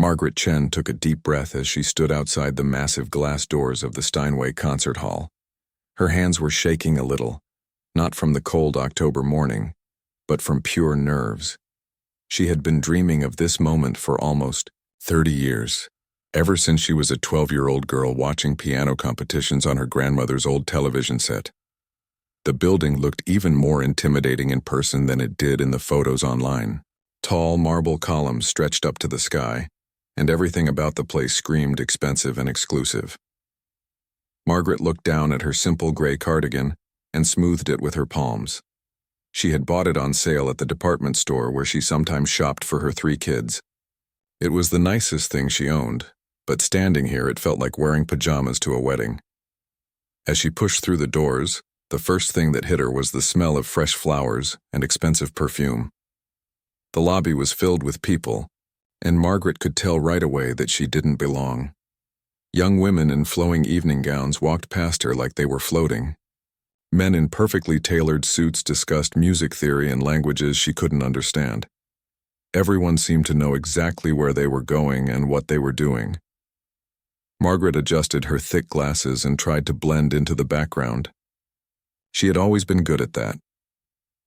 Margaret Chen took a deep breath as she stood outside the massive glass doors of the Steinway concert hall. Her hands were shaking a little, not from the cold October morning, but from pure nerves. She had been dreaming of this moment for almost 30 years, ever since she was a 12-year-old girl watching piano competitions on her grandmother's old television set. The building looked even more intimidating in person than it did in the photos online. Tall marble columns stretched up to the sky, and everything about the place screamed expensive and exclusive. Margaret looked down at her simple gray cardigan and smoothed it with her palms. She had bought it on sale at the department store where she sometimes shopped for her 3 kids. It was the nicest thing she owned, but standing here it felt like wearing pajamas to a wedding. As she pushed through the doors, the first thing that hit her was the smell of fresh flowers and expensive perfume. The lobby was filled with people, and Margaret could tell right away that she didn't belong. Young women in flowing evening gowns walked past her like they were floating. Men in perfectly tailored suits discussed music theory in languages she couldn't understand. Everyone seemed to know exactly where they were going and what they were doing. Margaret adjusted her thick glasses and tried to blend into the background. She had always been good at that.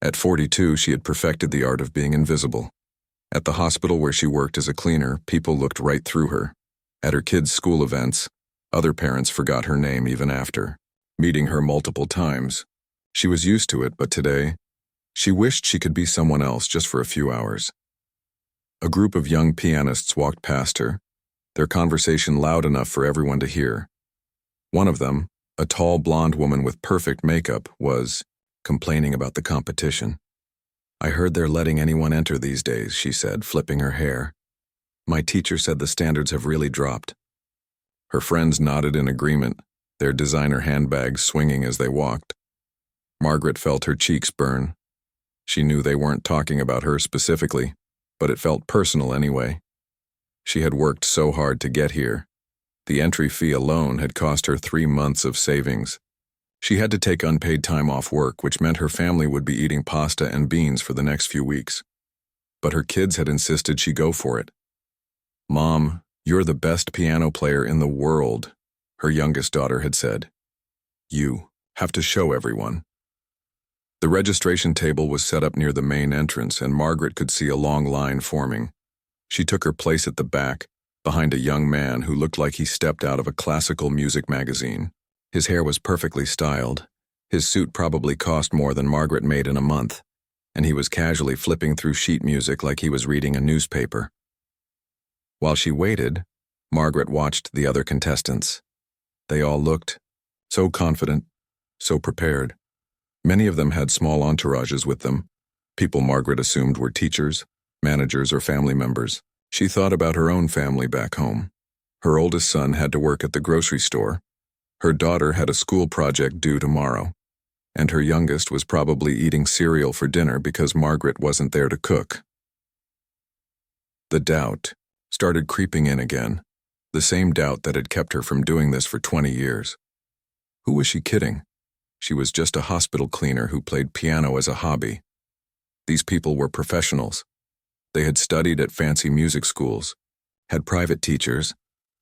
At 42, she had perfected the art of being invisible. At the hospital where she worked as a cleaner, people looked right through her. At her kids' school events, other parents forgot her name even after. Meeting her multiple times, she was used to it, but today, she wished she could be someone else just for a few hours. A group of young pianists walked past her, their conversation loud enough for everyone to hear. One of them, a tall blonde woman with perfect makeup, was complaining about the competition. "I heard they're letting anyone enter these days," she said, flipping her hair. "My teacher said the standards have really dropped." Her friends nodded in agreement, their designer handbags swinging as they walked. Margaret felt her cheeks burn. She knew they weren't talking about her specifically, but it felt personal anyway. She had worked so hard to get here. The entry fee alone had cost her 3 months of savings. She had to take unpaid time off work, which meant her family would be eating pasta and beans for the next few weeks. But her kids had insisted she go for it. "Mom, you're the best piano player in the world," her youngest daughter had said. "You have to show everyone." The registration table was set up near the main entrance, and Margaret could see a long line forming. She took her place at the back, behind a young man who looked like he stepped out of a classical music magazine. His hair was perfectly styled. His suit probably cost more than Margaret made in a month, and he was casually flipping through sheet music like he was reading a newspaper. While she waited, Margaret watched the other contestants. They all looked so confident, so prepared. Many of them had small entourages with them, people Margaret assumed were teachers, managers, or family members. She thought about her own family back home. Her oldest son had to work at the grocery store. Her daughter had a school project due tomorrow, and her youngest was probably eating cereal for dinner because Margaret wasn't there to cook. The doubt started creeping in again, the same doubt that had kept her from doing this for 20 years. Who was she kidding? She was just a hospital cleaner who played piano as a hobby. These people were professionals. They had studied at fancy music schools, had private teachers,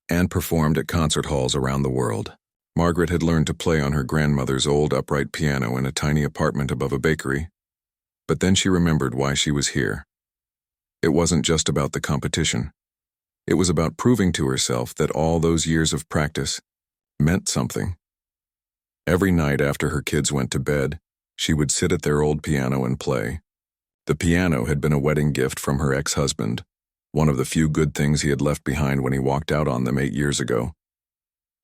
and performed at concert halls around the world. Margaret had learned to play on her grandmother's old upright piano in a tiny apartment above a bakery. But then she remembered why she was here. It wasn't just about the competition. It was about proving to herself that all those years of practice meant something. Every night after her kids went to bed, she would sit at their old piano and play. The piano had been a wedding gift from her ex-husband, one of the few good things he had left behind when he walked out on them 8 years ago.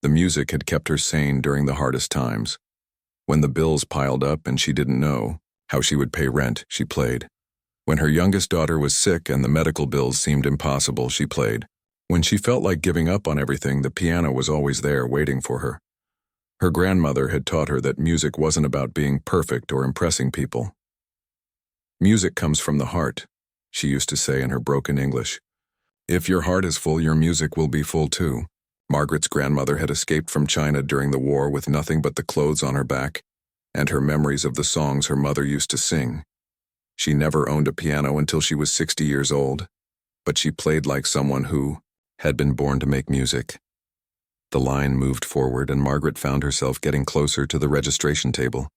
The music had kept her sane during the hardest times. When the bills piled up and she didn't know how she would pay rent, she played. When her youngest daughter was sick and the medical bills seemed impossible, she played. When she felt like giving up on everything, the piano was always there waiting for her. Her grandmother had taught her that music wasn't about being perfect or impressing people. "Music comes from the heart," she used to say in her broken English. "If your heart is full, your music will be full too." Margaret's grandmother had escaped from China during the war with nothing but the clothes on her back and her memories of the songs her mother used to sing. She never owned a piano until she was 60 years old, but she played like someone who had been born to make music. The line moved forward and Margaret found herself getting closer to the registration table.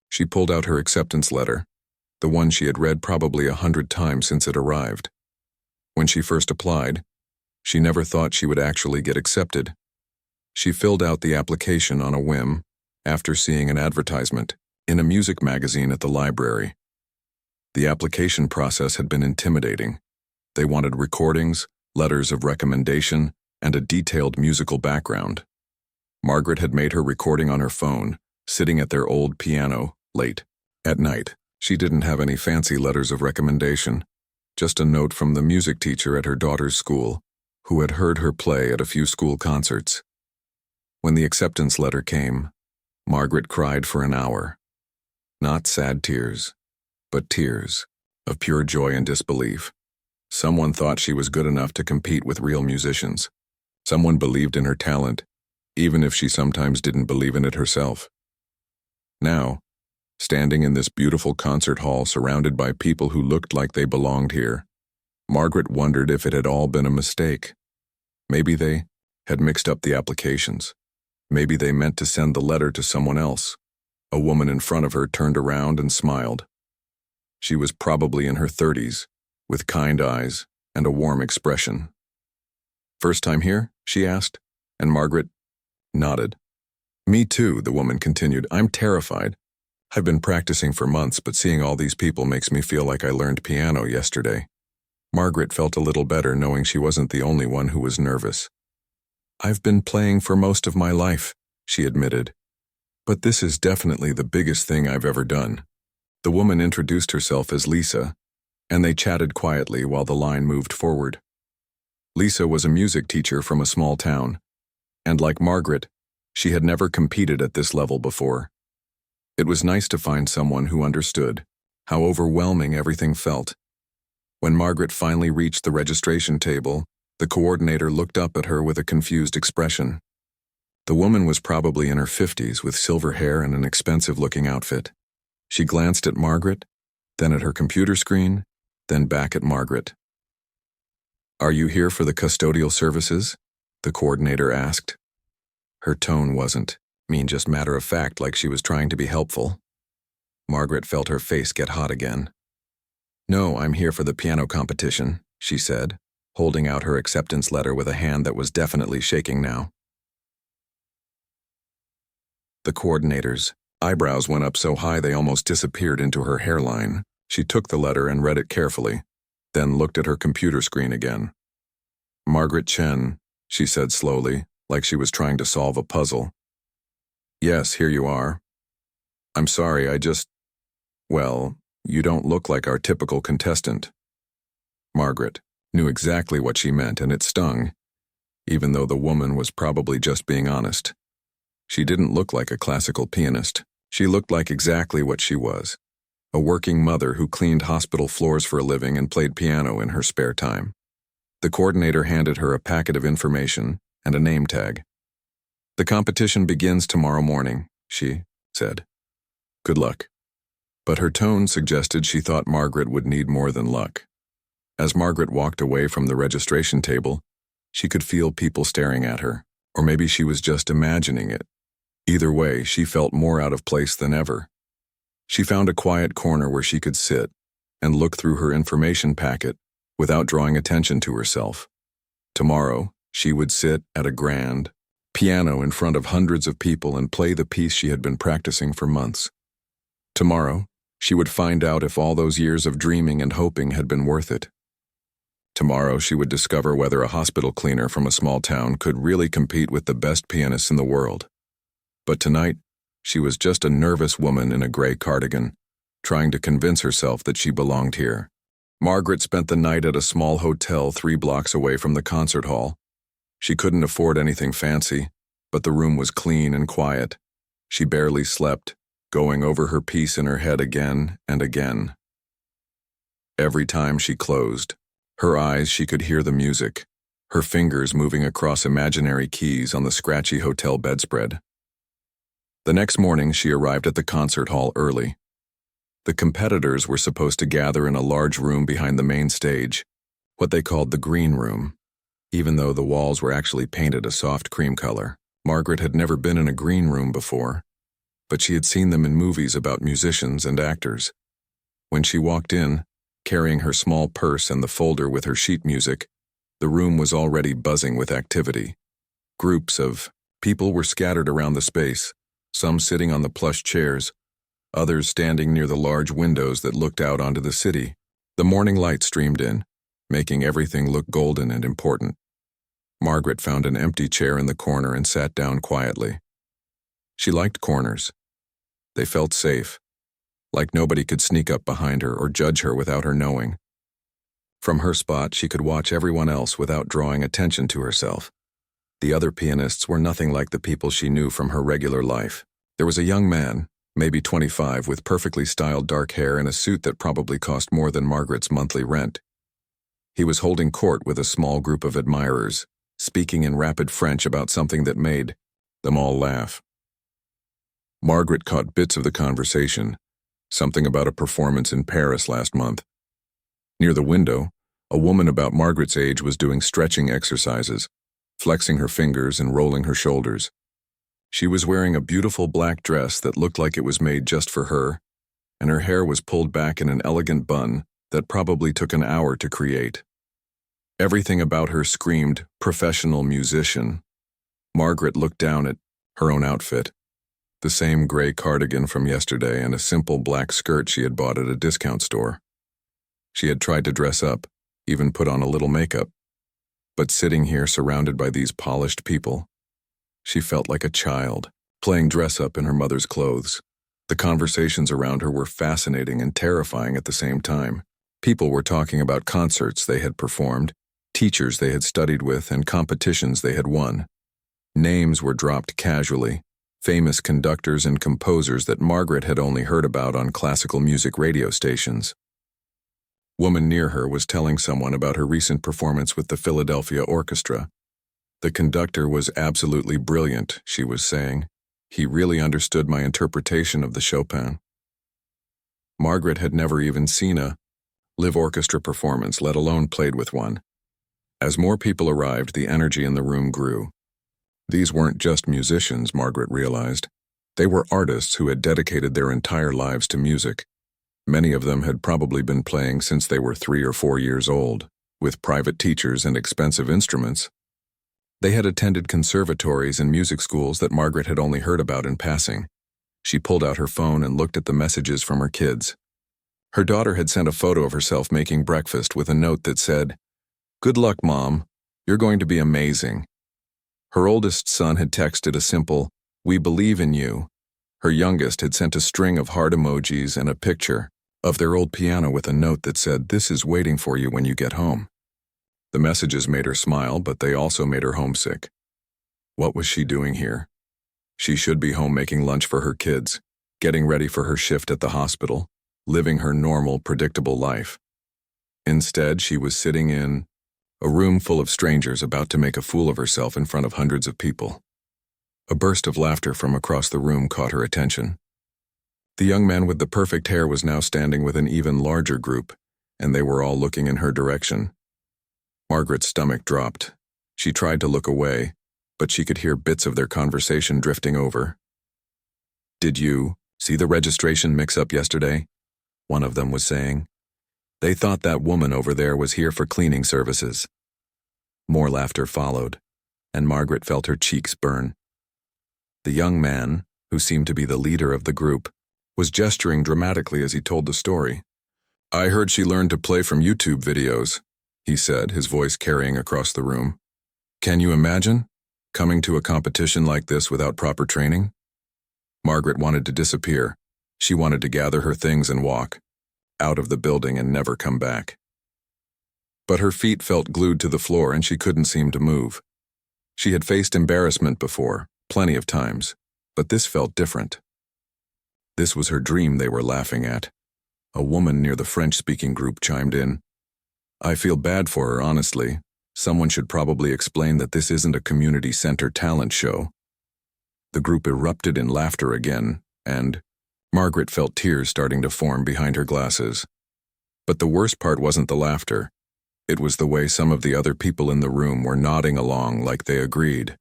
She pulled out her acceptance letter, the one she had read probably 100 times since it arrived. When she first applied, she never thought she would actually get accepted. She filled out the application on a whim after seeing an advertisement in a music magazine at the library. The application process had been intimidating. They wanted recordings, letters of recommendation, and a detailed musical background. Margaret had made her recording on her phone, sitting at their old piano, late at night. She didn't have any fancy letters of recommendation, just a note from the music teacher at her daughter's school, who had heard her play at a few school concerts. When the acceptance letter came, Margaret cried for an hour. Not sad tears, but tears of pure joy and disbelief. Someone thought she was good enough to compete with real musicians. Someone believed in her talent, even if she sometimes didn't believe in it herself. Now, standing in this beautiful concert hall surrounded by people who looked like they belonged here, Margaret wondered if it had all been a mistake. Maybe they had mixed up the applications. Maybe they meant to send the letter to someone else. A woman in front of her turned around and smiled. She was probably in her 30s, with kind eyes and a warm expression. "First time here?" she asked, and Margaret nodded. "Me too," the woman continued. "I'm terrified. I've been practicing for months, but seeing all these people makes me feel like I learned piano yesterday." Margaret felt a little better knowing she wasn't the only one who was nervous. "I've been playing for most of my life," she admitted, "but this is definitely the biggest thing I've ever done." The woman introduced herself as Lisa, and they chatted quietly while the line moved forward. Lisa was a music teacher from a small town, and like Margaret, she had never competed at this level before. It was nice to find someone who understood how overwhelming everything felt. When Margaret finally reached the registration table, the coordinator looked up at her with a confused expression. The woman was probably in her 50s with silver hair and an expensive-looking outfit. She glanced at Margaret, then at her computer screen, then back at Margaret. "Are you here for the custodial services?" the coordinator asked. Her tone wasn't just matter-of-fact, like she was trying to be helpful. Margaret felt her face get hot again. "No, I'm here for the piano competition," she said, holding out her acceptance letter with a hand that was definitely shaking now. The coordinator's eyebrows went up so high they almost disappeared into her hairline. She took the letter and read it carefully, then looked at her computer screen again. "Margaret Chen," she said slowly, like she was trying to solve a puzzle. "Yes, here you are. I'm sorry, well, you don't look like our typical contestant." Margaret knew exactly what she meant, and it stung, even though the woman was probably just being honest. She didn't look like a classical pianist. She looked like exactly what she was, a working mother who cleaned hospital floors for a living and played piano in her spare time. The coordinator handed her a packet of information and a name tag. "The competition begins tomorrow morning," she said. "Good luck." But her tone suggested she thought Margaret would need more than luck. As Margaret walked away from the registration table, she could feel people staring at her, or maybe she was just imagining it. Either way, she felt more out of place than ever. She found a quiet corner where she could sit and look through her information packet without drawing attention to herself. Tomorrow, she would sit at a grand piano in front of hundreds of people and play the piece she had been practicing for months. Tomorrow, she would find out if all those years of dreaming and hoping had been worth it. Tomorrow, she would discover whether a hospital cleaner from a small town could really compete with the best pianists in the world. But tonight, she was just a nervous woman in a gray cardigan, trying to convince herself that she belonged here. Margaret spent the night at a small hotel 3 blocks away from the concert hall. She couldn't afford anything fancy, but the room was clean and quiet. She barely slept, going over her piece in her head again and again. Every time she closed her eyes, she could hear the music, her fingers moving across imaginary keys on the scratchy hotel bedspread. The next morning, she arrived at the concert hall early. The competitors were supposed to gather in a large room behind the main stage, what they called the green room. even though the walls were actually painted a soft cream color. Margaret had never been in a green room before, but she had seen them in movies about musicians and actors. When she walked in, carrying her small purse and the folder with her sheet music, the room was already buzzing with activity. Groups of people were scattered around the space, some sitting on the plush chairs, others standing near the large windows that looked out onto the city. The morning light streamed in, making everything look golden and important. Margaret found an empty chair in the corner and sat down quietly. She liked corners. They felt safe, like nobody could sneak up behind her or judge her without her knowing. From her spot, she could watch everyone else without drawing attention to herself. The other pianists were nothing like the people she knew from her regular life. There was a young man, maybe 25, with perfectly styled dark hair and a suit that probably cost more than Margaret's monthly rent. He was holding court with a small group of admirers, speaking in rapid French about something that made them all laugh. Margaret caught bits of the conversation, something about a performance in Paris last month. Near the window, a woman about Margaret's age was doing stretching exercises, flexing her fingers and rolling her shoulders. She was wearing a beautiful black dress that looked like it was made just for her, and her hair was pulled back in an elegant bun that probably took an hour to create. Everything about her screamed, professional musician. Margaret looked down at her own outfit, the same gray cardigan from yesterday and a simple black skirt she had bought at a discount store. She had tried to dress up, even put on a little makeup. But sitting here surrounded by these polished people, she felt like a child, playing dress-up in her mother's clothes. The conversations around her were fascinating and terrifying at the same time. People were talking about concerts they had performed, teachers they had studied with, and competitions they had won. Names were dropped casually, famous conductors and composers that Margaret had only heard about on classical music radio stations. Woman near her was telling someone about her recent performance with the Philadelphia Orchestra. The conductor was absolutely brilliant, she was saying. He really understood my interpretation of the Chopin. Margaret had never even seen a live orchestra performance, let alone played with one. As more people arrived, the energy in the room grew. These weren't just musicians, Margaret realized. They were artists who had dedicated their entire lives to music. Many of them had probably been playing since they were 3 or 4 years old, with private teachers and expensive instruments. They had attended conservatories and music schools that Margaret had only heard about in passing. She pulled out her phone and looked at the messages from her kids. Her daughter had sent a photo of herself making breakfast with a note that said, "Good luck, Mom. You're going to be amazing." Her oldest son had texted a simple, "We believe in you." Her youngest had sent a string of heart emojis and a picture of their old piano with a note that said, "This is waiting for you when you get home." The messages made her smile, but they also made her homesick. What was she doing here? She should be home making lunch for her kids, getting ready for her shift at the hospital, living her normal, predictable life. Instead, she was sitting in a room full of strangers about to make a fool of herself in front of hundreds of people. A burst of laughter from across the room caught her attention. The young man with the perfect hair was now standing with an even larger group, and they were all looking in her direction. Margaret's stomach dropped. She tried to look away, but she could hear bits of their conversation drifting over. "Did you see the registration mix-up yesterday?" one of them was saying. "They thought that woman over there was here for cleaning services." More laughter followed, and Margaret felt her cheeks burn. The young man, who seemed to be the leader of the group, was gesturing dramatically as he told the story. "I heard she learned to play from YouTube videos," he said, his voice carrying across the room. "Can you imagine coming to a competition like this without proper training?" Margaret wanted to disappear. She wanted to gather her things and walk out of the building and never come back. But her feet felt glued to the floor and she couldn't seem to move. She had faced embarrassment before, plenty of times, but this felt different. This was her dream they were laughing at. A woman near the French-speaking group chimed in. "I feel bad for her, honestly. Someone should probably explain that this isn't a community center talent show." The group erupted in laughter again, and Margaret felt tears starting to form behind her glasses. But the worst part wasn't the laughter. It was the way some of the other people in the room were nodding along like they agreed.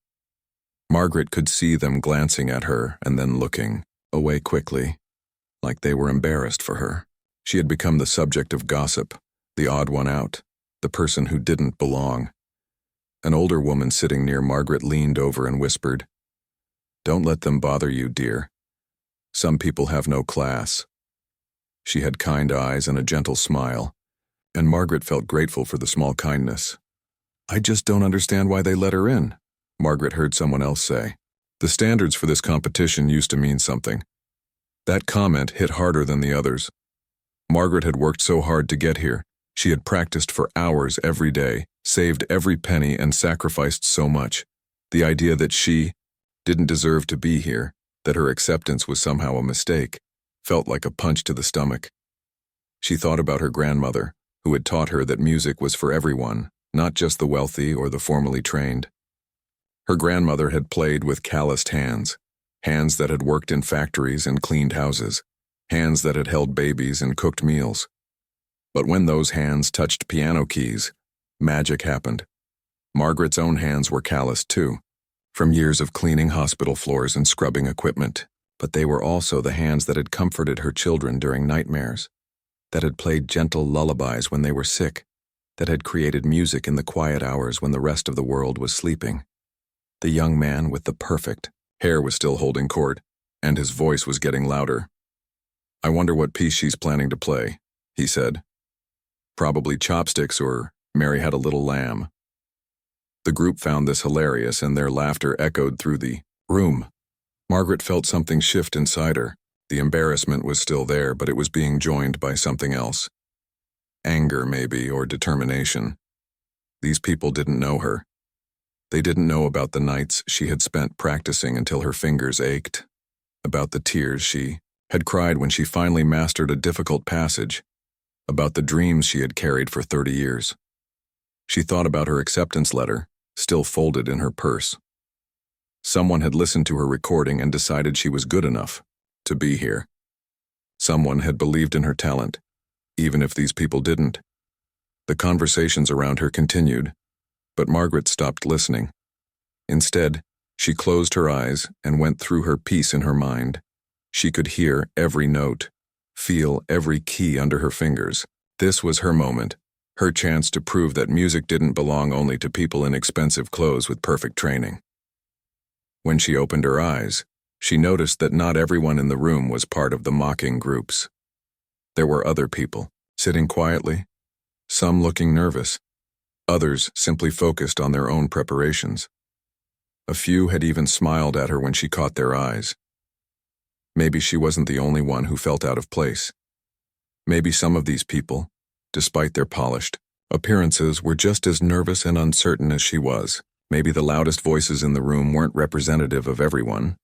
Margaret could see them glancing at her and then looking away quickly, like they were embarrassed for her. She had become the subject of gossip, the odd one out, the person who didn't belong. An older woman sitting near Margaret leaned over and whispered, "Don't let them bother you, dear. Some people have no class." She had kind eyes and a gentle smile, and Margaret felt grateful for the small kindness. "I just don't understand why they let her in," Margaret heard someone else say. The standards for this competition used to mean something. That comment hit harder than the others. Margaret had worked so hard to get here. She had practiced for hours every day, saved every penny, and sacrificed so much. The idea that she didn't deserve to be here, that her acceptance was somehow a mistake, felt like a punch to the stomach. She thought about her grandmother, who had taught her that music was for everyone, not just the wealthy or the formally trained. Her grandmother had played with calloused hands, hands that had worked in factories and cleaned houses, hands that had held babies and cooked meals. But when those hands touched piano keys, magic happened. Margaret's own hands were calloused too, from years of cleaning hospital floors and scrubbing equipment, but they were also the hands that had comforted her children during nightmares, that had played gentle lullabies when they were sick, that had created music in the quiet hours when the rest of the world was sleeping. The young man with the perfect hair was still holding court, and his voice was getting louder. "I wonder what piece she's planning to play," he said. "Probably Chopsticks or Mary Had a Little Lamb." The group found this hilarious, and their laughter echoed through the room. Margaret felt something shift inside her. The embarrassment was still there, but it was being joined by something else. Anger, maybe, or determination. These people didn't know her. They didn't know about the nights she had spent practicing until her fingers ached, about the tears she had cried when she finally mastered a difficult passage, about the dreams she had carried for 30 years. She thought about her acceptance letter, still folded in her purse. Someone had listened to her recording and decided she was good enough to be here. Someone had believed in her talent, even if these people didn't. The conversations around her continued, but Margaret stopped listening. Instead, she closed her eyes and went through her piece in her mind. She could hear every note, feel every key under her fingers. This was her moment, her chance to prove that music didn't belong only to people in expensive clothes with perfect training. When she opened her eyes, she noticed that not everyone in the room was part of the mocking groups. There were other people, sitting quietly, some looking nervous, others simply focused on their own preparations. A few had even smiled at her when she caught their eyes. Maybe she wasn't the only one who felt out of place. Maybe some of these people, despite their polished appearances, were just as nervous and uncertain as she was. Maybe the loudest voices in the room weren't representative of everyone.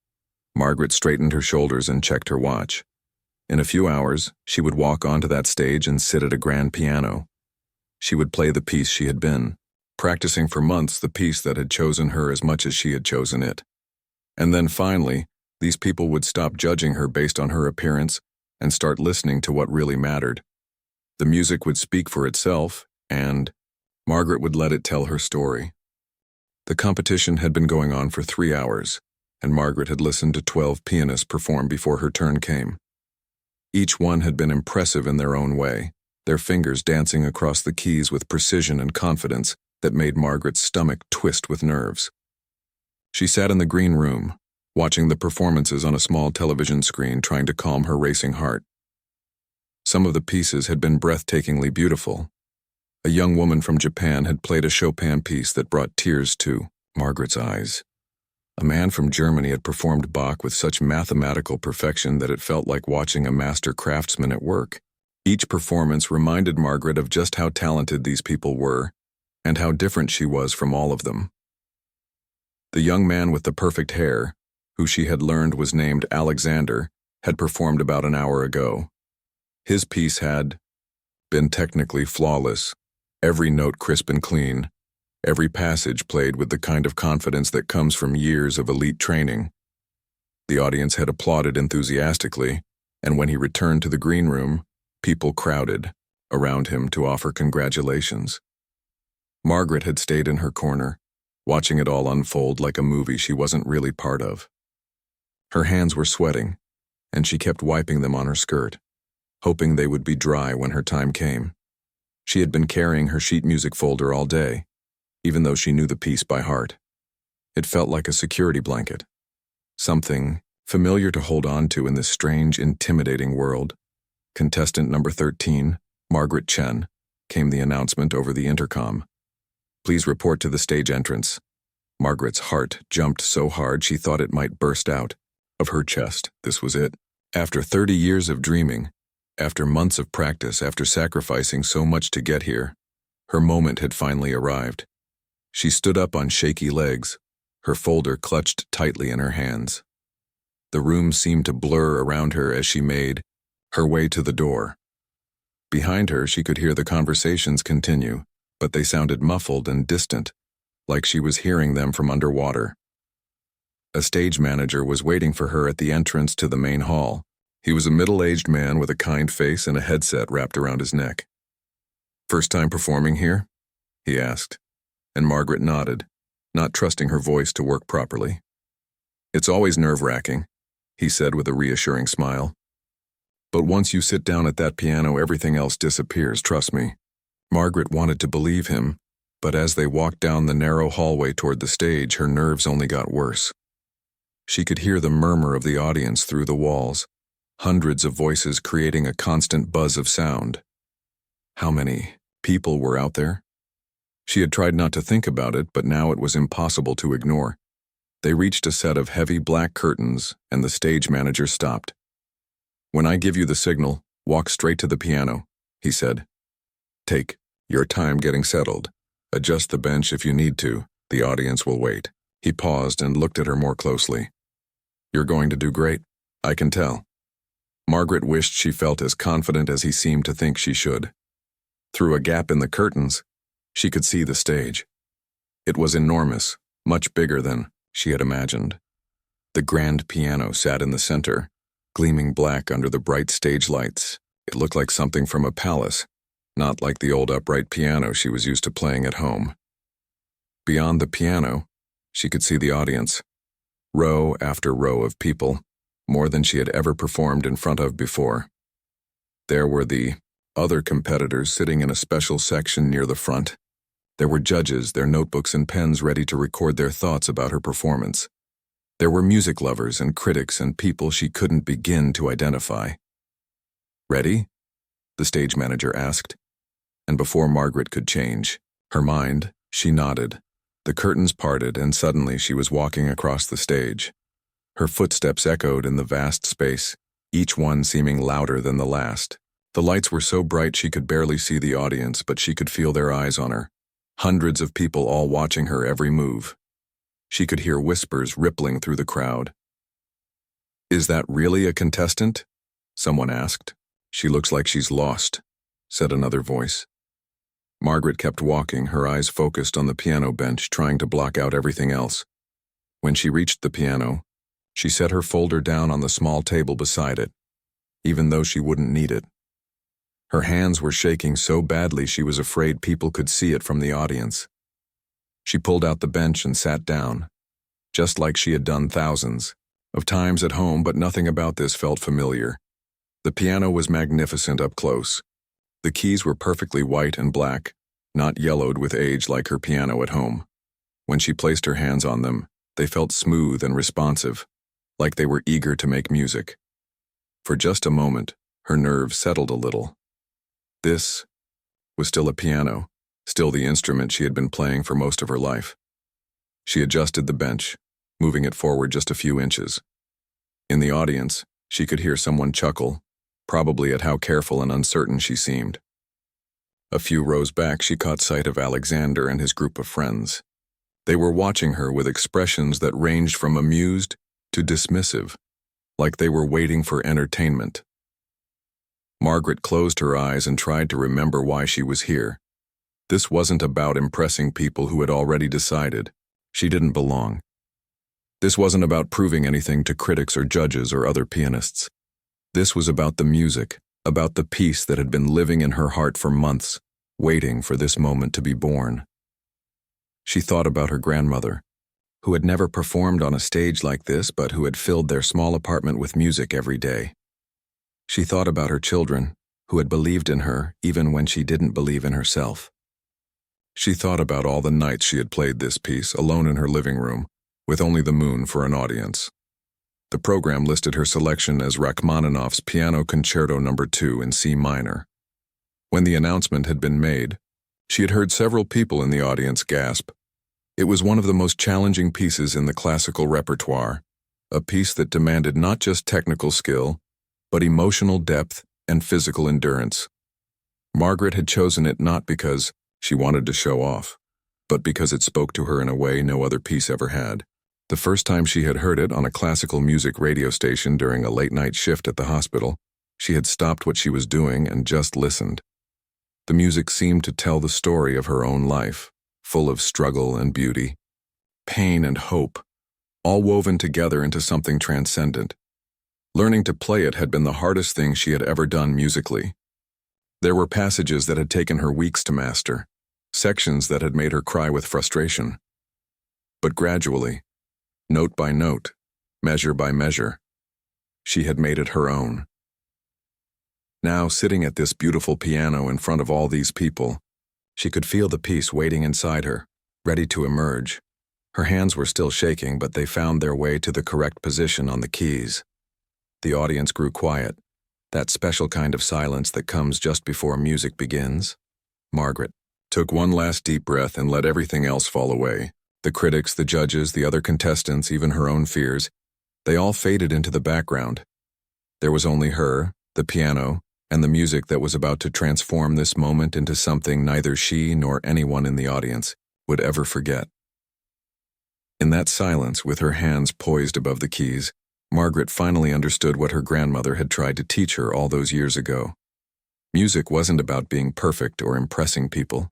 Margaret straightened her shoulders and checked her watch. In a few hours, she would walk onto that stage and sit at a grand piano. She would play the piece she had been, practicing for months, the piece that had chosen her as much as she had chosen it. And then finally, these people would stop judging her based on her appearance and start listening to what really mattered. The music would speak for itself, and Margaret would let it tell her story. The competition had been going on for 3 hours, and Margaret had listened to 12 pianists perform before her turn came. Each one had been impressive in their own way, their fingers dancing across the keys with precision and confidence that made Margaret's stomach twist with nerves. She sat in the green room, watching the performances on a small television screen, trying to calm her racing heart. Some of the pieces had been breathtakingly beautiful. A young woman from Japan had played a Chopin piece that brought tears to Margaret's eyes. A man from Germany had performed Bach with such mathematical perfection that it felt like watching a master craftsman at work. Each performance reminded Margaret of just how talented these people were, and how different she was from all of them. The young man with the perfect hair, who she had learned was named Alexander, had performed about an hour ago. His piece had been technically flawless, every note crisp and clean, every passage played with the kind of confidence that comes from years of elite training. The audience had applauded enthusiastically, and when he returned to the green room, people crowded around him to offer congratulations. Margaret had stayed in her corner, watching it all unfold like a movie she wasn't really part of. Her hands were sweating, and she kept wiping them on her skirt, hoping they would be dry when her time came. She had been carrying her sheet music folder all day, even though she knew the piece by heart. It felt like a security blanket, something familiar to hold on to in this strange, intimidating world. Contestant number 13, Margaret Chen, came the announcement over the intercom. Please report to the stage entrance. Margaret's heart jumped so hard she thought it might burst out of her chest. This was it. After 30 years of dreaming, after months of practice, after sacrificing so much to get here, her moment had finally arrived. She stood up on shaky legs, her folder clutched tightly in her hands. The room seemed to blur around her as she made her way to the door. Behind her, she could hear the conversations continue, but they sounded muffled and distant, like she was hearing them from underwater. A stage manager was waiting for her at the entrance to the main hall. He was a middle-aged man with a kind face and a headset wrapped around his neck. "First time performing here?" he asked, and Margaret nodded, not trusting her voice to work properly. "It's always nerve-wracking," he said with a reassuring smile. "But once you sit down at that piano, everything else disappears, trust me." Margaret wanted to believe him, but as they walked down the narrow hallway toward the stage, her nerves only got worse. She could hear the murmur of the audience through the walls, hundreds of voices creating a constant buzz of sound. How many people were out there? She had tried not to think about it, but now it was impossible to ignore. They reached a set of heavy black curtains, and the stage manager stopped. "When I give you the signal, walk straight to the piano," he said. "Take your time getting settled. Adjust the bench if you need to. The audience will wait." He paused and looked at her more closely. "You're going to do great, I can tell." Margaret wished she felt as confident as he seemed to think she should. Through a gap in the curtains, she could see the stage. It was enormous, much bigger than she had imagined. The grand piano sat in the center, gleaming black under the bright stage lights. It looked like something from a palace, not like the old upright piano she was used to playing at home. Beyond the piano, she could see the audience, row after row of people, more than she had ever performed in front of before. There were the other competitors sitting in a special section near the front. There were judges, their notebooks and pens ready to record their thoughts about her performance. There were music lovers and critics and people she couldn't begin to identify. "Ready?" the stage manager asked. And before Margaret could change her mind, she nodded. The curtains parted, and suddenly she was walking across the stage. Her footsteps echoed in the vast space, each one seeming louder than the last. The lights were so bright she could barely see the audience, but she could feel their eyes on her. Hundreds of people all watching her every move. She could hear whispers rippling through the crowd. "Is that really a contestant?" someone asked. "She looks like she's lost," said another voice. Margaret kept walking, her eyes focused on the piano bench, trying to block out everything else. When she reached the piano, she set her folder down on the small table beside it, even though she wouldn't need it. Her hands were shaking so badly she was afraid people could see it from the audience. She pulled out the bench and sat down, just like she had done thousands of times at home, but nothing about this felt familiar. The piano was magnificent up close. The keys were perfectly white and black, not yellowed with age like her piano at home. When she placed her hands on them, they felt smooth and responsive, like they were eager to make music. For just a moment, her nerves settled a little. This was still a piano, still the instrument she had been playing for most of her life. She adjusted the bench, moving it forward just a few inches. In the audience, she could hear someone chuckle, probably at how careful and uncertain she seemed. A few rows back, she caught sight of Alexander and his group of friends. They were watching her with expressions that ranged from amused to dismissive, like they were waiting for entertainment. Margaret closed her eyes and tried to remember why she was here. This wasn't about impressing people who had already decided she didn't belong. This wasn't about proving anything to critics or judges or other pianists. This was about the music, about the peace that had been living in her heart for months, waiting for this moment to be born. She thought about her grandmother, who had never performed on a stage like this but who had filled their small apartment with music every day. She thought about her children, who had believed in her even when she didn't believe in herself. She thought about all the nights she had played this piece alone in her living room, with only the moon for an audience. The program listed her selection as Rachmaninoff's Piano Concerto No. 2 in C minor. When the announcement had been made, she had heard several people in the audience gasp. It was one of the most challenging pieces in the classical repertoire, a piece that demanded not just technical skill, but emotional depth and physical endurance. Margaret had chosen it not because she wanted to show off, but because it spoke to her in a way no other piece ever had. The first time she had heard it on a classical music radio station during a late-night shift at the hospital, she had stopped what she was doing and just listened. The music seemed to tell the story of her own life, full of struggle and beauty, pain and hope, all woven together into something transcendent. Learning to play it had been the hardest thing she had ever done musically. There were passages that had taken her weeks to master, sections that had made her cry with frustration. But gradually, note by note, measure by measure, she had made it her own. Now, sitting at this beautiful piano in front of all these people, she could feel the piece waiting inside her, ready to emerge. Her hands were still shaking, but they found their way to the correct position on the keys. The audience grew quiet, that special kind of silence that comes just before music begins. Margaret took one last deep breath and let everything else fall away. The critics, the judges, the other contestants, even her own fears, they all faded into the background. There was only her, the piano, and the music that was about to transform this moment into something neither she nor anyone in the audience would ever forget. In that silence, with her hands poised above the keys, Margaret finally understood what her grandmother had tried to teach her all those years ago. Music wasn't about being perfect or impressing people.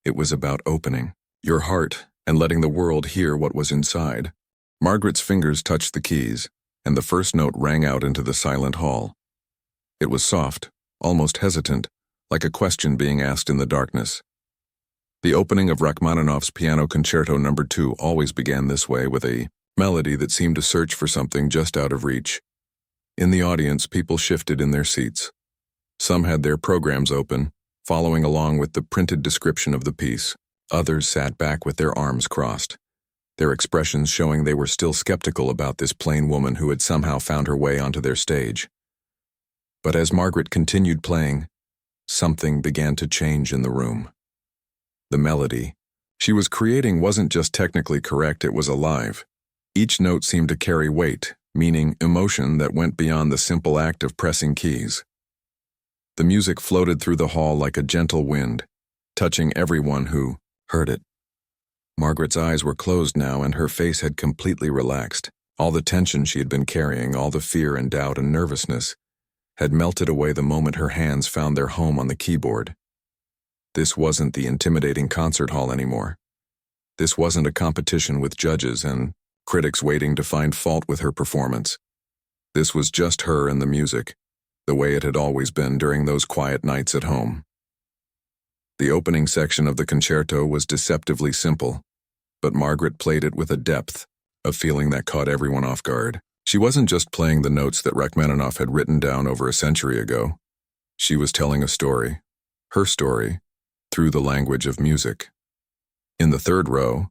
It was about opening your heart and letting the world hear what was inside. Margaret's fingers touched the keys, and the first note rang out into the silent hall. It was soft, almost hesitant, like a question being asked in the darkness. The opening of Rachmaninoff's Piano Concerto No. 2 always began this way, with a melody that seemed to search for something just out of reach. In the audience, people shifted in their seats. Some had their programs open, following along with the printed description of the piece. Others sat back with their arms crossed, their expressions showing they were still skeptical about this plain woman who had somehow found her way onto their stage. But as Margaret continued playing, something began to change in the room. The melody she was creating wasn't just technically correct, it was alive. Each note seemed to carry weight, meaning emotion that went beyond the simple act of pressing keys. The music floated through the hall like a gentle wind, touching everyone who heard it. Margaret's eyes were closed now, and her face had completely relaxed. All the tension she had been carrying, all the fear and doubt and nervousness, had melted away the moment her hands found their home on the keyboard. This wasn't the intimidating concert hall anymore. This wasn't a competition with judges and critics waiting to find fault with her performance. This was just her and the music, the way it had always been during those quiet nights at home. The opening section of the concerto was deceptively simple, but Margaret played it with a depth, a feeling that caught everyone off guard. She wasn't just playing the notes that Rachmaninoff had written down over a century ago. She was telling a story, her story, through the language of music. In the third row,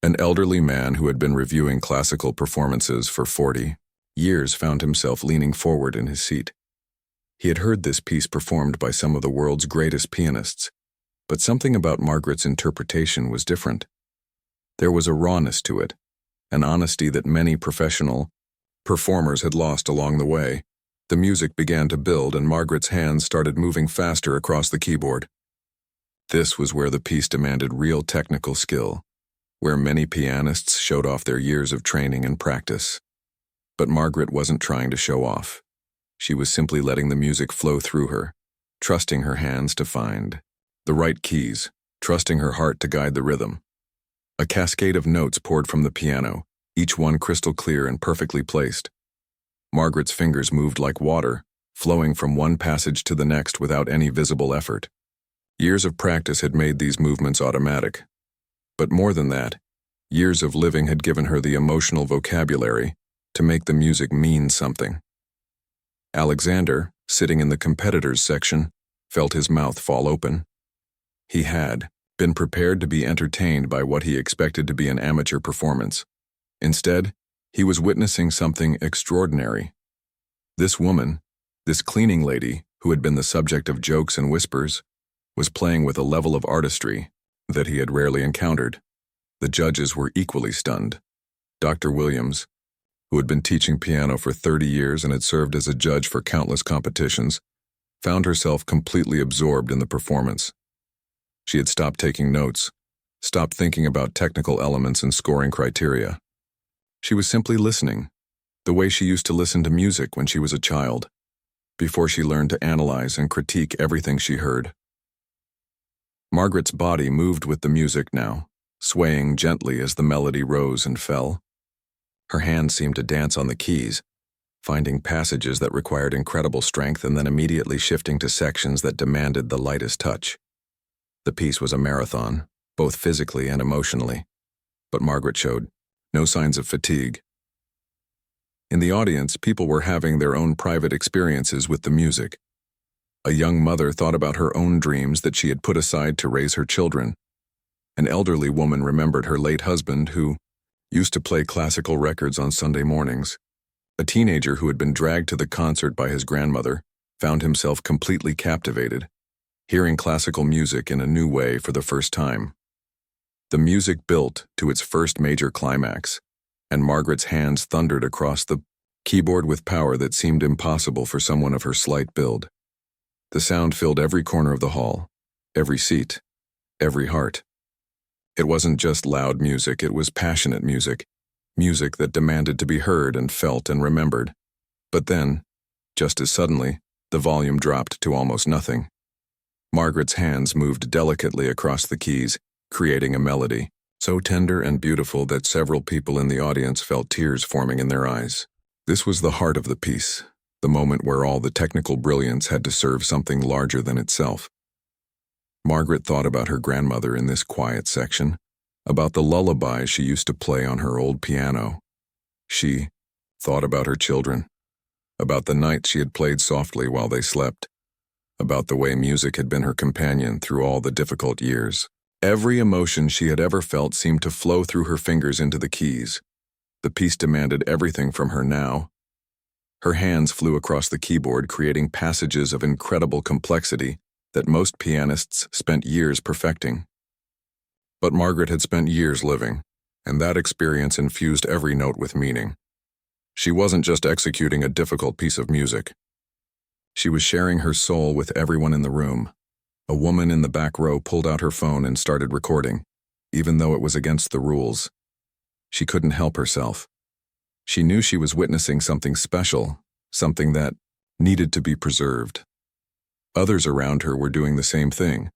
an elderly man who had been reviewing classical performances for 40 years found himself leaning forward in his seat. He had heard this piece performed by some of the world's greatest pianists, but something about Margaret's interpretation was different. There was a rawness to it, an honesty that many professional performers had lost along the way. The music began to build, and Margaret's hands started moving faster across the keyboard. This was where the piece demanded real technical skill, where many pianists showed off their years of training and practice. But Margaret wasn't trying to show off. She was simply letting the music flow through her, trusting her hands to find the right keys, trusting her heart to guide the rhythm. A cascade of notes poured from the piano, each one crystal clear and perfectly placed. Margaret's fingers moved like water, flowing from one passage to the next without any visible effort. Years of practice had made these movements automatic. But more than that, years of living had given her the emotional vocabulary to make the music mean something. Alexander, sitting in the competitors section, felt his mouth fall open. He had been prepared to be entertained by what he expected to be an amateur performance. Instead, he was witnessing something extraordinary. This woman, this cleaning lady who had been the subject of jokes and whispers, was playing with a level of artistry that he had rarely encountered. The judges were equally stunned. Dr. Williams, who had been teaching piano for 30 years and had served as a judge for countless competitions, found herself completely absorbed in the performance. She had stopped taking notes, stopped thinking about technical elements and scoring criteria. She was simply listening, the way she used to listen to music when she was a child, before she learned to analyze and critique everything she heard. Margaret's body moved with the music now, swaying gently as the melody rose and fell. Her hands seemed to dance on the keys, finding passages that required incredible strength and then immediately shifting to sections that demanded the lightest touch. The piece was a marathon, both physically and emotionally, but Margaret showed no signs of fatigue. In the audience, people were having their own private experiences with the music. A young mother thought about her own dreams that she had put aside to raise her children. An elderly woman remembered her late husband who used to play classical records on Sunday mornings. A teenager who had been dragged to the concert by his grandmother found himself completely captivated, hearing classical music in a new way for the first time. The music built to its first major climax, and Margaret's hands thundered across the keyboard with power that seemed impossible for someone of her slight build. The sound filled every corner of the hall, every seat, every heart. It wasn't just loud music, it was passionate music, music that demanded to be heard and felt and remembered. But then, just as suddenly, the volume dropped to almost nothing. Margaret's hands moved delicately across the keys, creating a melody, so tender and beautiful that several people in the audience felt tears forming in their eyes. This was the heart of the piece, the moment where all the technical brilliance had to serve something larger than itself. Margaret thought about her grandmother in this quiet section, about the lullabies she used to play on her old piano. She thought about her children, about the nights she had played softly while they slept, about the way music had been her companion through all the difficult years. Every emotion she had ever felt seemed to flow through her fingers into the keys. The piece demanded everything from her now. Her hands flew across the keyboard, creating passages of incredible complexity that most pianists spent years perfecting. But Margaret had spent years living, and that experience infused every note with meaning. She wasn't just executing a difficult piece of music. She was sharing her soul with everyone in the room. A woman in the back row pulled out her phone and started recording, even though it was against the rules. She couldn't help herself. She knew she was witnessing something special, something that needed to be preserved. Others around her were doing the same thing,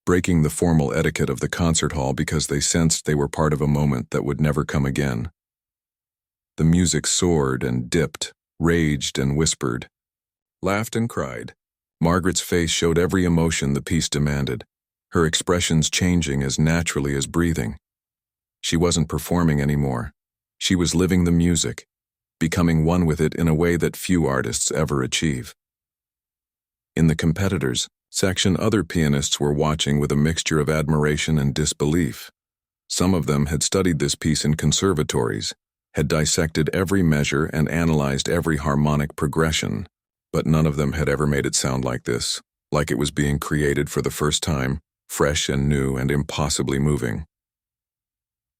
breaking the formal etiquette of the concert hall because they sensed they were part of a moment that would never come again. The music soared and dipped, raged and whispered, laughed and cried. Margaret's face showed every emotion the piece demanded, her expressions changing as naturally as breathing. She wasn't performing anymore. She was living the music, becoming one with it in a way that few artists ever achieve. In the competitors section, other pianists were watching with a mixture of admiration and disbelief. Some of them had studied this piece in conservatories, had dissected every measure and analyzed every harmonic progression, but none of them had ever made it sound like this, like it was being created for the first time, fresh and new and impossibly moving.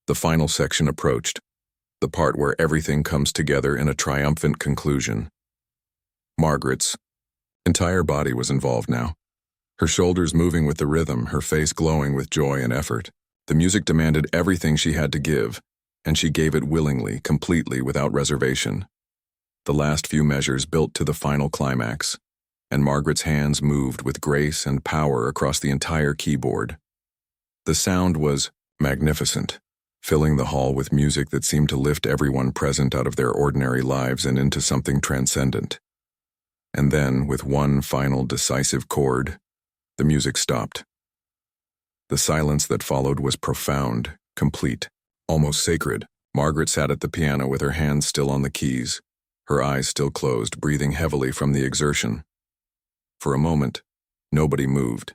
The final section approached, the part where everything comes together in a triumphant conclusion. Margaret's entire body was involved now, her shoulders moving with the rhythm, her face glowing with joy and effort. The music demanded everything she had to give, and she gave it willingly, completely, without reservation. The last few measures built to the final climax, and Margaret's hands moved with grace and power across the entire keyboard. The sound was magnificent, filling the hall with music that seemed to lift everyone present out of their ordinary lives and into something transcendent. And then, with one final decisive chord, the music stopped. The silence that followed was profound, Complete. Almost sacred. Margaret sat at the piano with her hands still on the keys, her eyes still closed, breathing heavily from the exertion. For a moment, nobody moved.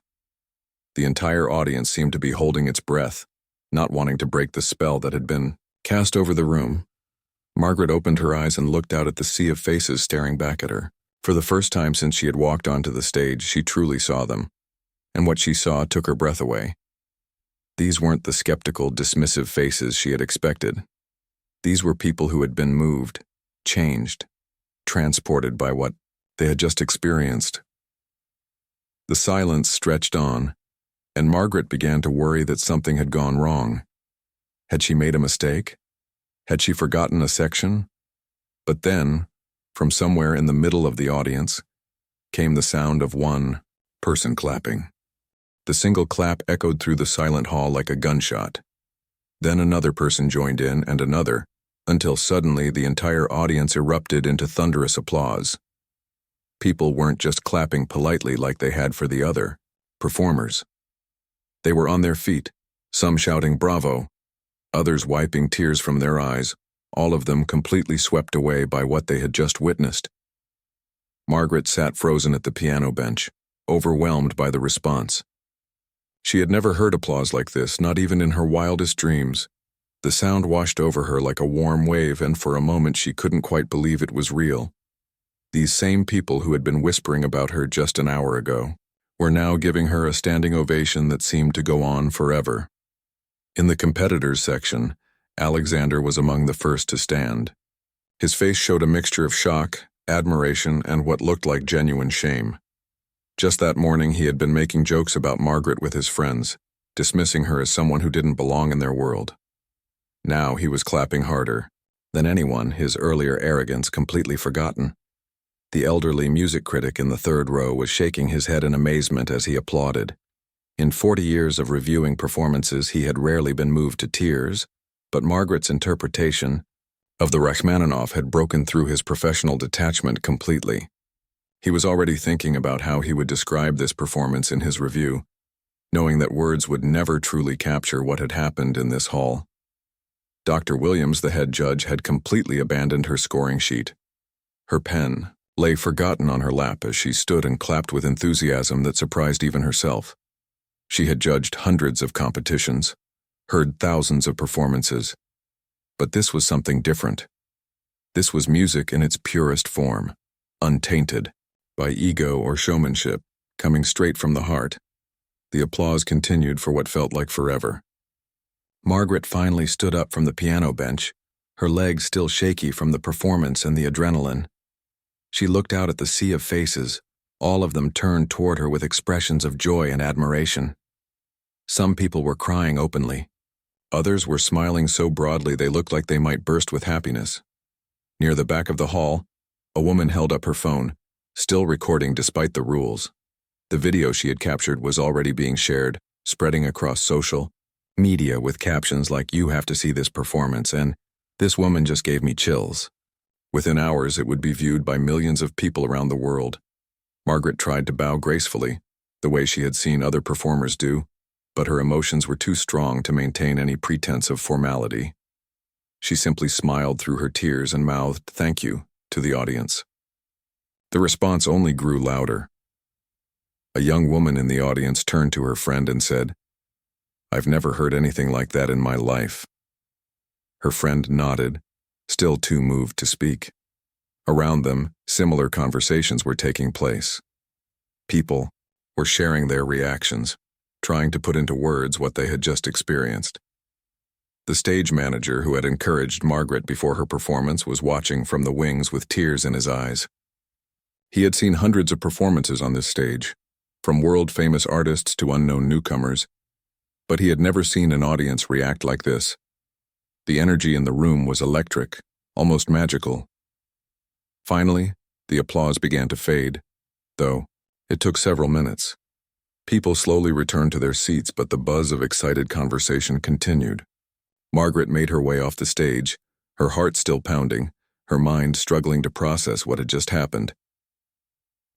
The entire audience seemed to be holding its breath, not wanting to break the spell that had been cast over the room. Margaret opened her eyes and looked out at the sea of faces staring back at her. For the first time since she had walked onto the stage, she truly saw them, and what she saw took her breath away. These weren't the skeptical, dismissive faces she had expected. These were people who had been moved, changed, transported by what they had just experienced. The silence stretched on, and Margaret began to worry that something had gone wrong. Had she made a mistake? Had she forgotten a section? But then, from somewhere in the middle of the audience, came the sound of one person clapping. The single clap echoed through the silent hall like a gunshot. Then another person joined in, and another, until suddenly the entire audience erupted into thunderous applause. People weren't just clapping politely like they had for the other performers. They were on their feet, some shouting bravo, others wiping tears from their eyes, all of them completely swept away by what they had just witnessed. Margaret sat frozen at the piano bench, overwhelmed by the response. She had never heard applause like this, not even in her wildest dreams. The sound washed over her like a warm wave, and for a moment she couldn't quite believe it was real. These same people who had been whispering about her just an hour ago were now giving her a standing ovation that seemed to go on forever. In the competitors section, Alexander was among the first to stand. His face showed a mixture of shock, admiration, and what looked like genuine shame. Just that morning he had been making jokes about Margaret with his friends, dismissing her as someone who didn't belong in their world. Now he was clapping harder than anyone, his earlier arrogance completely forgotten. The elderly music critic in the third row was shaking his head in amazement as he applauded. In 40 years of reviewing performances, he had rarely been moved to tears, but Margaret's interpretation of the Rachmaninoff had broken through his professional detachment completely. He was already thinking about how he would describe this performance in his review, knowing that words would never truly capture what had happened in this hall. Dr. Williams, the head judge, had completely abandoned her scoring sheet. Her pen lay forgotten on her lap as she stood and clapped with enthusiasm that surprised even herself. She had judged hundreds of competitions, heard thousands of performances, but this was something different. This was music in its purest form, untainted by ego or showmanship, coming straight from the heart. The applause continued for what felt like forever. Margaret finally stood up from the piano bench, her legs still shaky from the performance and the adrenaline. She looked out at the sea of faces, all of them turned toward her with expressions of joy and admiration. Some people were crying openly. Others were smiling so broadly they looked like they might burst with happiness. Near the back of the hall, a woman held up her phone, still recording despite the rules. The video she had captured was already being shared, spreading across social media with captions like, "You have to see this performance," and "This woman just gave me chills." Within hours, it would be viewed by millions of people around the world. Margaret tried to bow gracefully, the way she had seen other performers do, but her emotions were too strong to maintain any pretense of formality. She simply smiled through her tears and mouthed "Thank you" to the audience. The response only grew louder. A young woman in the audience turned to her friend and said, "I've never heard anything like that in my life." Her friend nodded, still too moved to speak. Around them, similar conversations were taking place. People were sharing their reactions, trying to put into words what they had just experienced. The stage manager who had encouraged Margaret before her performance was watching from the wings with tears in his eyes. He had seen hundreds of performances on this stage, from world-famous artists to unknown newcomers, but he had never seen an audience react like this. The energy in the room was electric, almost magical. Finally, the applause began to fade, though it took several minutes. People slowly returned to their seats, but the buzz of excited conversation continued. Margaret made her way off the stage, her heart still pounding, her mind struggling to process what had just happened.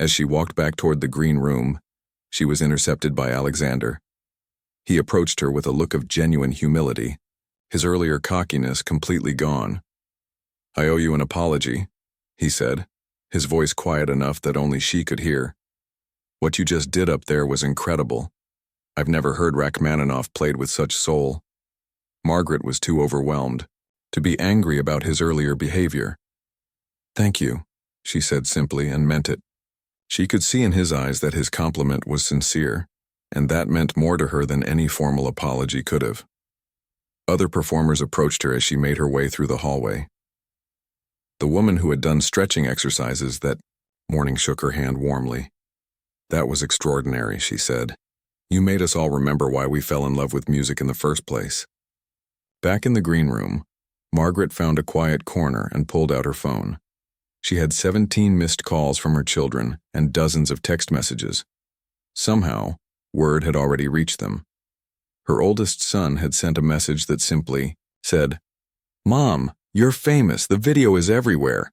As she walked back toward the green room, she was intercepted by Alexander. He approached her with a look of genuine humility, his earlier cockiness completely gone. "I owe you an apology," he said, his voice quiet enough that only she could hear. "What you just did up there was incredible. I've never heard Rachmaninoff played with such soul." Margaret was too overwhelmed to be angry about his earlier behavior. "Thank you," she said simply and meant it. She could see in his eyes that his compliment was sincere, and that meant more to her than any formal apology could have. Other performers approached her as she made her way through the hallway. The woman who had done stretching exercises that morning shook her hand warmly. "That was extraordinary," she said. "You made us all remember why we fell in love with music in the first place." Back in the green room, Margaret found a quiet corner and pulled out her phone. She had 17 missed calls from her children and dozens of text messages. Somehow, word had already reached them. Her oldest son had sent a message that simply said, "Mom, you're famous, the video is everywhere."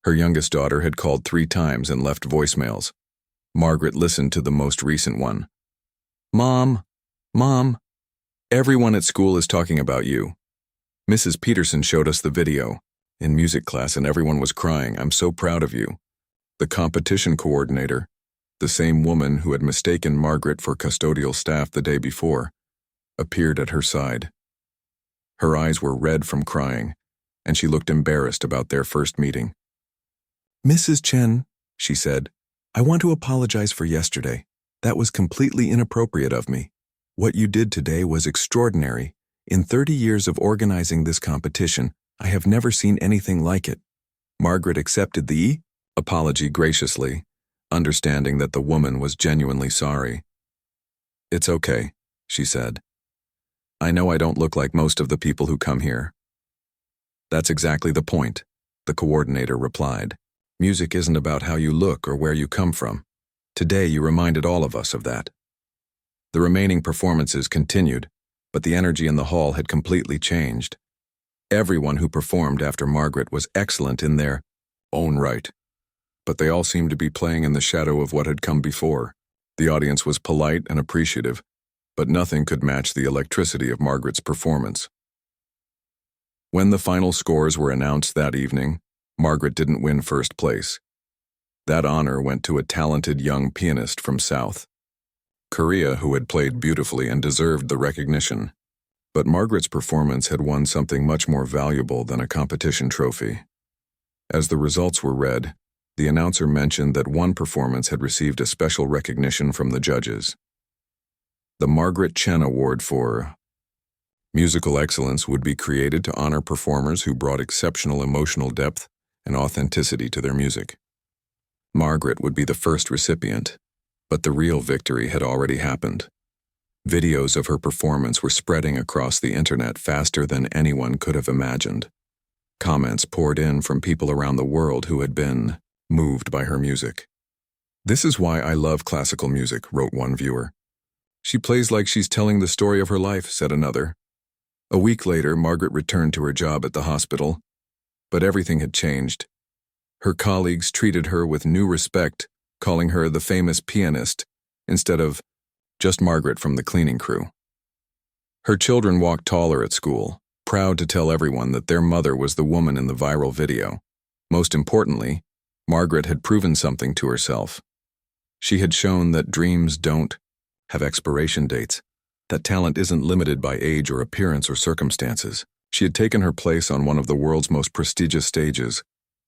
Her youngest daughter had called 3 times and left voicemails. Margaret listened to the most recent one. Mom, everyone at school is talking about you. Mrs. Peterson showed us the video in music class and everyone was crying. I'm so proud of you." The competition coordinator, the same woman who had mistaken Margaret for custodial staff the day before, appeared at her side. Her eyes were red from crying, and she looked embarrassed about their first meeting. "Mrs. Chen," she said, "I want to apologize for yesterday. That was completely inappropriate of me. What you did today was extraordinary. In 30 years of organizing this competition, I have never seen anything like it." Margaret accepted the apology graciously, understanding that the woman was genuinely sorry. "It's okay," she said. "I know I don't look like most of the people who come here." "That's exactly the point," the coordinator replied. "Music isn't about how you look or where you come from. Today you reminded all of us of that." The remaining performances continued, but the energy in the hall had completely changed. Everyone who performed after Margaret was excellent in their own right, but they all seemed to be playing in the shadow of what had come before. The audience was polite and appreciative, but nothing could match the electricity of Margaret's performance. When the final scores were announced that evening, Margaret didn't win first place. That honor went to a talented young pianist from South Korea who had played beautifully and deserved the recognition. But Margaret's performance had won something much more valuable than a competition trophy. As the results were read, the announcer mentioned that one performance had received a special recognition from the judges. The Margaret Chen Award for Musical Excellence would be created to honor performers who brought exceptional emotional depth and authenticity to their music. Margaret would be the first recipient, but the real victory had already happened. Videos of her performance were spreading across the internet faster than anyone could have imagined. Comments poured in from people around the world who had been moved by her music. "This is why I love classical music," wrote one viewer. "She plays like she's telling the story of her life," said another. A week later, Margaret returned to her job at the hospital, but everything had changed. Her colleagues treated her with new respect, calling her the famous pianist instead of just Margaret from the cleaning crew. Her children walked taller at school, proud to tell everyone that their mother was the woman in the viral video. Most importantly, Margaret had proven something to herself. She had shown that dreams don't have expiration dates, that talent isn't limited by age or appearance or circumstances. She had taken her place on one of the world's most prestigious stages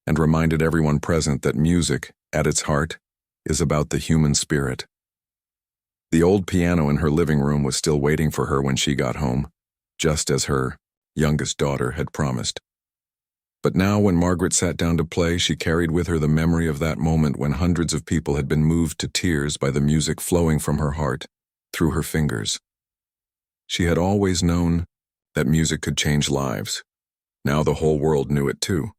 and reminded everyone present that music, at its heart, is about the human spirit. The old piano in her living room was still waiting for her when she got home, just as her youngest daughter had promised. But now when Margaret sat down to play, she carried with her the memory of that moment when hundreds of people had been moved to tears by the music flowing from her heart, through her fingers. She had always known that music could change lives. Now the whole world knew it too.